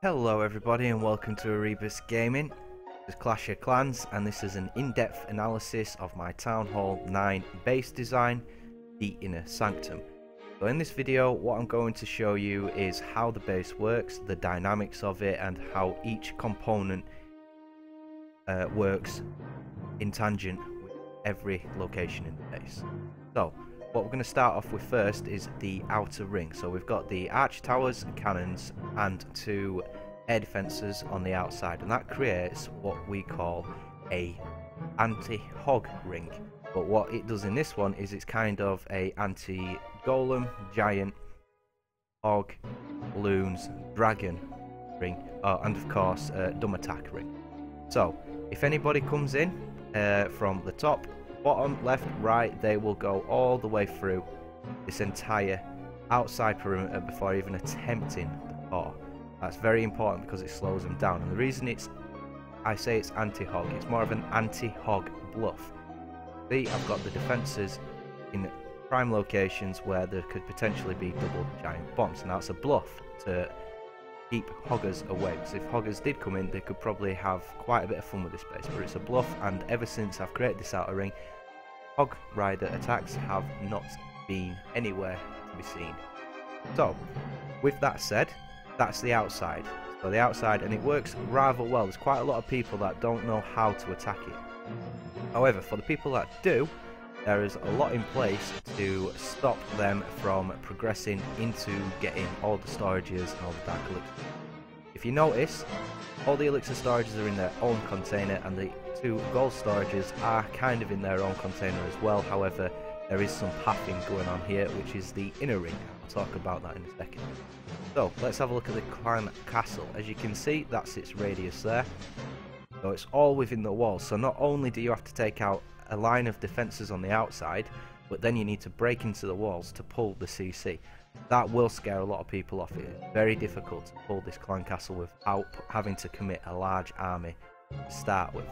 Hello everybody and welcome to Erebus Gaming. This is Clash of Clans and this is an in-depth analysis of my Town Hall 9 base design, the Inner Sanctum. So in this video what I'm going to show you is how the base works, the dynamics of it and how each component works in tangent with every location in the base. So what we're going to start off with first is the outer ring. So we've got the arch towers, cannons and two air defences on the outside, and that creates what we call a anti-hog ring. But what it does in this one is it's kind of a anti-golem, giant, hog, balloons, dragon ring, and of course dumb attack ring. So if anybody comes in from the top, bottom, left, right, they will go all the way through this entire outside perimeter before even attempting the core. That's very important because it slows them down, and the reason I say it's anti-hog, it's more of an anti-hog bluff. See, I've got the defences in prime locations where there could potentially be double giant bombs. Now it's a bluff to keep hoggers away, because if hoggers did come in they could probably have quite a bit of fun with this base, but it's a bluff, and ever since I've created this outer ring, hog rider attacks have not been anywhere to be seen. So with that said, that's the outside. So the outside, and it works rather well. There's quite a lot of people that don't know how to attack it. However, for the people that do, there is a lot in place to stop them from progressing into getting all the storages and all the dark elixirs. If you notice, all the elixir storages are in their own container, and the two gold storages are kind of in their own container as well. However, there is some pathing going on here, which is the inner ring. I'll talk about that in a second. So let's have a look at the clan castle. As you can see, that's its radius there. So it's all within the walls. So not only do you have to take out a line of defences on the outside, but then you need to break into the walls to pull the CC. That will scare a lot of people off. It's very difficult to pull this clan castle without having to commit a large army to start with.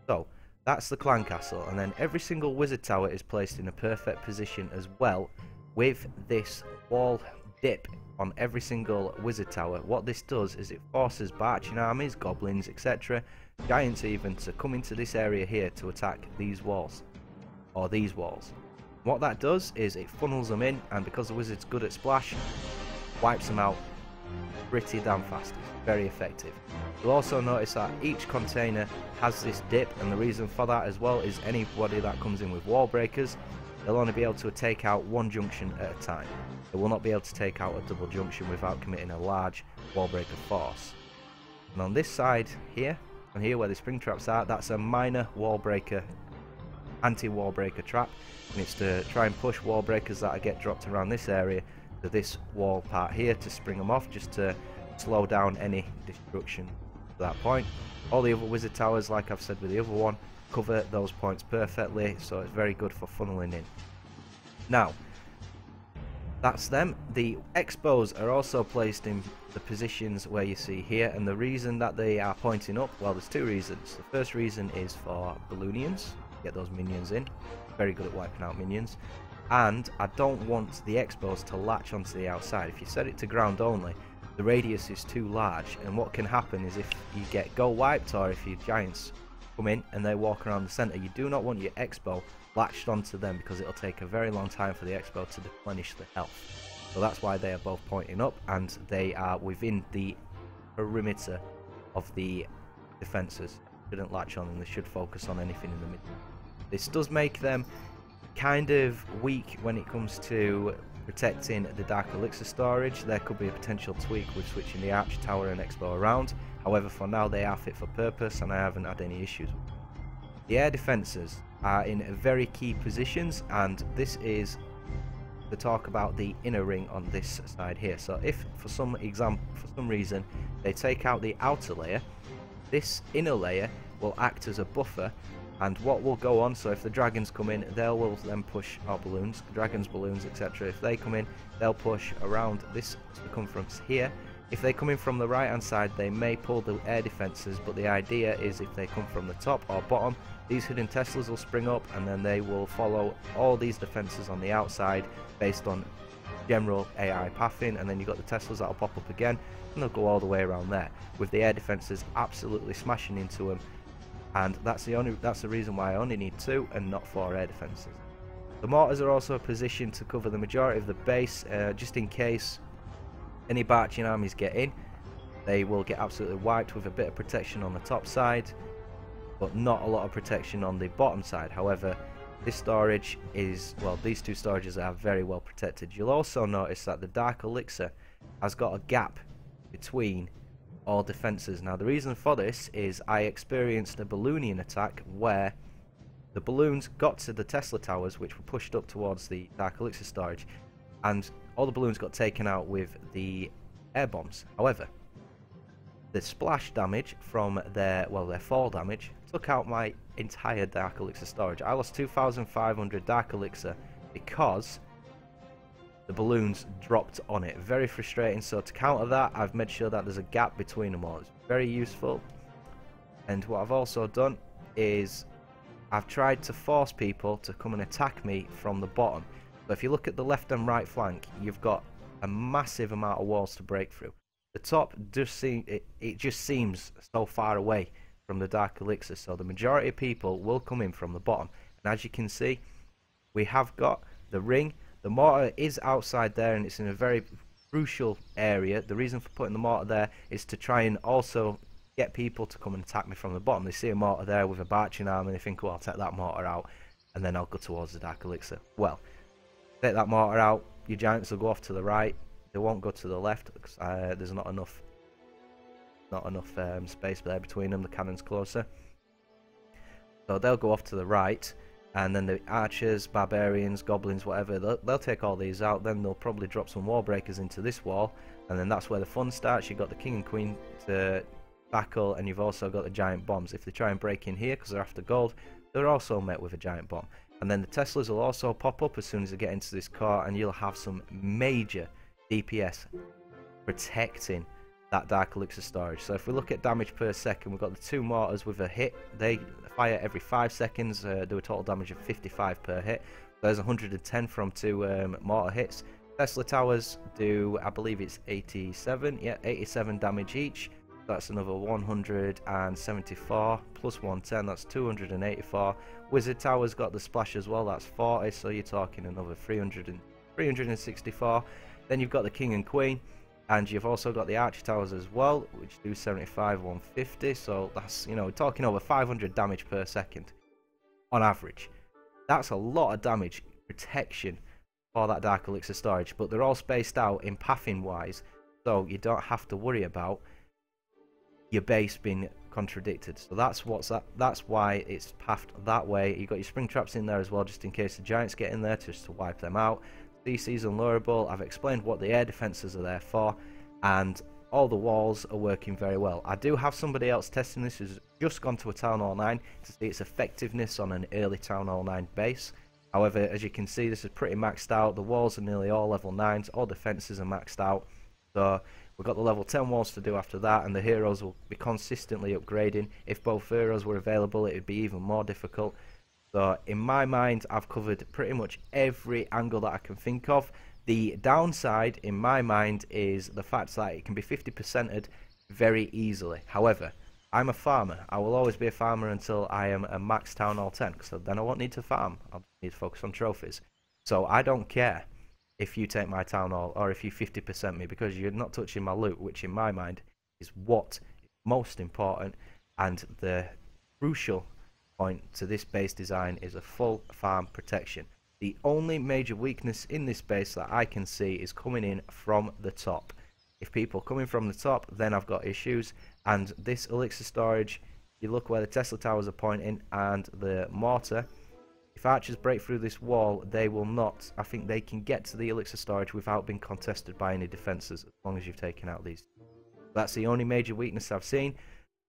So that's the clan castle, and then every single wizard tower is placed in a perfect position as well, with this wall dip on every single wizard tower. What this does is it forces Barching armies, goblins, etc., giants even, to come into this area here to attack these walls, or these walls. What that does is it funnels them in, and because the wizard's good at splash, wipes them out pretty damn fast. It's very effective. You'll also notice that each container has this dip, and the reason for that as well is anybody that comes in with wall breakers, they'll only be able to take out one junction at a time. They will not be able to take out a double junction without committing a large wall breaker force. And on this side here, and here where the spring traps are, that's a minor wall breaker, anti-wall breaker trap, and it's to try and push wall breakers that get dropped around this area to this wall part here to spring them off, just to slow down any destruction at that point. All the other wizard towers, like I've said with the other one, cover those points perfectly, so it's very good for funneling in. Now that's them. The expos are also placed in the positions where you see here, and the reason that they are pointing up, well, there's two reasons. The first reason is for balloonians, get those minions in, very good at wiping out minions, and I don't want the expos to latch onto the outside. If you set it to ground only, the radius is too large, and what can happen is if you get go wiped, or if your giants come in and they walk around the center, you do not want your expo latched onto them, because it'll take a very long time for the expo to replenish the health. So that's why they are both pointing up, and they are within the perimeter of the defenses. Shouldn't latch on, and they should focus on anything in the middle. This does make them kind of weak when it comes to protecting the dark elixir storage. There could be a potential tweak with switching the arch tower and expo around. However, for now they are fit for purpose, and I haven't had any issues. The air defences are in very key positions, and this is to talk about the inner ring on this side here. So if for some reason they take out the outer layer, this inner layer will act as a buffer, and what will go on, so if the dragons come in, they will then push our balloons, dragons, balloons, etc. If they come in, they'll push around this circumference here. If they come in from the right hand side, they may pull the air defences, but the idea is if they come from the top or bottom, these hidden Teslas will spring up, and then they will follow all these defences on the outside based on general AI pathing, and then you've got the Teslas that'll pop up again, and they'll go all the way around there, with the air defenses absolutely smashing into them. And that's the reason why I only need 2 and not 4 air defenses. The mortars are also positioned to cover the majority of the base, just in case any Barching armies get in. They will get absolutely wiped, with a bit of protection on the top side, but not a lot of protection on the bottom side. However, this storage is, well, these 2 storages are very well protected. You'll also notice that the Dark Elixir has got a gap between all defenses. Now the reason for this is I experienced a Balloonian attack where the balloons got to the Tesla towers, which were pushed up towards the Dark Elixir storage, and all the balloons got taken out with the air bombs. However, the splash damage from their fall damage took out my entire Dark Elixir storage. I lost 2,500 Dark Elixir because the balloons dropped on it. Very frustrating. So to counter that, I've made sure that there's a gap between them all. It's very useful. And what I've also done is I've tried to force people to come and attack me from the bottom. So if you look at the left and right flank, you've got a massive amount of walls to break through. The top just seems so far away from the Dark Elixir, so the majority of people will come in from the bottom. And as you can see, we have got the ring. The mortar is outside there, and it's in a very crucial area. The reason for putting the mortar there is to try and also get people to come and attack me from the bottom. They see a mortar there with a Barching arm, and they think, well, I'll take that mortar out, and then I'll go towards the Dark Elixir. Well, take that mortar out, your giants will go off to the right. They won't go to the left because there's not enough space there between them. The cannon's closer, so they'll go off to the right, and then the archers, barbarians, goblins, whatever, they'll take all these out. Then they'll probably drop some wall breakers into this wall, and then that's where the fun starts. You've got the king and queen to tackle, and you've also got the giant bombs. If they try and break in here because they're after gold, they're also met with a giant bomb. And then the Teslas will also pop up as soon as they get into this core, and you'll have some major DPS protecting that Dark Elixir storage. So if we look at damage per second, we've got the 2 mortars with a hit. They fire every 5 seconds, do a total damage of 55 per hit. There's 110 from 2 mortar hits. Tesla towers do, I believe it's 87, yeah, 87 damage each. That's another 174 plus 110, that's 284. Wizard towers got the splash as well, that's 40, so you're talking another 364. Then you've got the king and queen, and you've also got the archer towers as well, which do 75, 150. So that's, you know, we're talking over 500 damage per second on average. That's a lot of damage protection for that Dark Elixir storage, but they're all spaced out in pathing wise, so you don't have to worry about your base being contradicted. So that's why it's pathed that way. You've got your spring traps in there as well, just in case the giants get in there, just to wipe them out. CC's unlowerable. I've explained what the air defenses are there for, and all the walls are working very well. I do have somebody else testing this who's just gone to a Town Hall 9 to see its effectiveness on an early Town Hall 9 base. However, as you can see, this is pretty maxed out. The walls are nearly all level 9s, all defenses are maxed out. So we've got the level 10 walls to do after that, and the heroes will be consistently upgrading. If both heroes were available, it would be even more difficult. So in my mind, I've covered pretty much every angle that I can think of. The downside in my mind is the fact that it can be 50%ed very easily. However, I'm a farmer. I will always be a farmer until I am a max Town Hall 10, so then I won't need to farm. I'll need to focus on trophies. So I don't care if you take my Town Hall or if you 50% me, because you're not touching my loot, which in my mind is what is most important, and the crucial point to this base design is a full farm protection. The only major weakness in this base that I can see is coming in from the top. If people coming from the top, then I've got issues. And this elixir storage, you look where the Tesla towers are pointing and the mortar, if archers break through this wall, they will not, I think they can get to the elixir storage without being contested by any defenses, as long as you've taken out these. That's the only major weakness I've seen.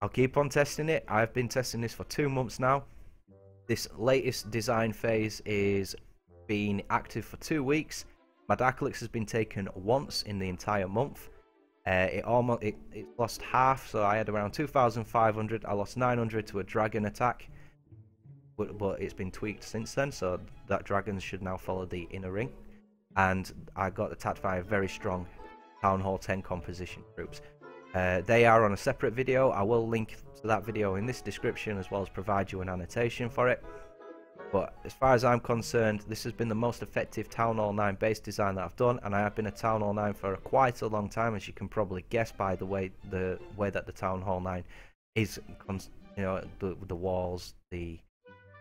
I'll keep on testing it. I've been testing this for 2 months now. This latest design phase is been active for 2 weeks. My Dark Elixir has been taken once in the entire month. It lost half, so I had around 2,500. I lost 900 to a dragon attack, but it's been tweaked since then, so that dragon should now follow the inner ring. and I got attacked by a very strong Town Hall 10 composition troops. They are on a separate video. I will link to that video in this description, as well as provide you an annotation for it. But as far as I'm concerned, this has been the most effective Town Hall 9 base design that I've done, and I have been a Town Hall 9 for quite a long time, as you can probably guess by the way that the Town Hall 9 is, you know, the walls, the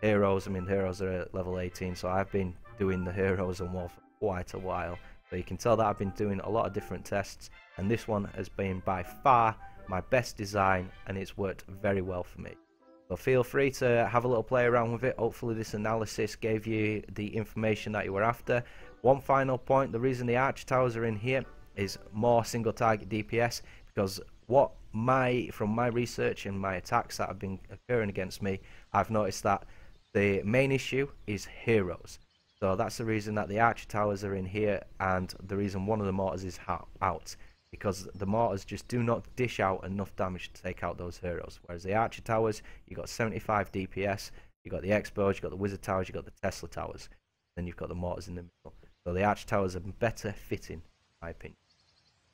heroes. I mean, the heroes are at level 18, so I've been doing the heroes and war for quite a while. So you can tell that I've been doing a lot of different tests, and this one has been by far my best design, and it's worked very well for me. So feel free to have a little play around with it. Hopefully this analysis gave you the information that you were after. One final point, the reason the arch towers are in here is more single target DPS, because from my research and my attacks that have been occurring against me, I've noticed that the main issue is heroes. So that's the reason that the archer towers are in here, and the reason one of the mortars is out, because the mortars just do not dish out enough damage to take out those heroes. Whereas the archer towers, you got 75 DPS, you got the expos, you got the wizard towers, you got the Tesla towers, then you've got the mortars in the middle. So the archer towers are better fitting, in my opinion.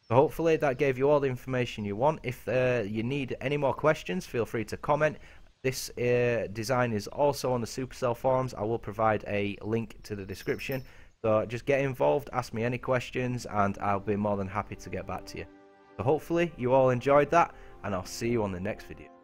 So hopefully that gave you all the information you want. If you need any more questions, feel free to comment. This design is also on the Supercell forums. I will provide a link to the description. So just get involved, ask me any questions, and I'll be more than happy to get back to you. So hopefully you all enjoyed that, and I'll see you on the next video.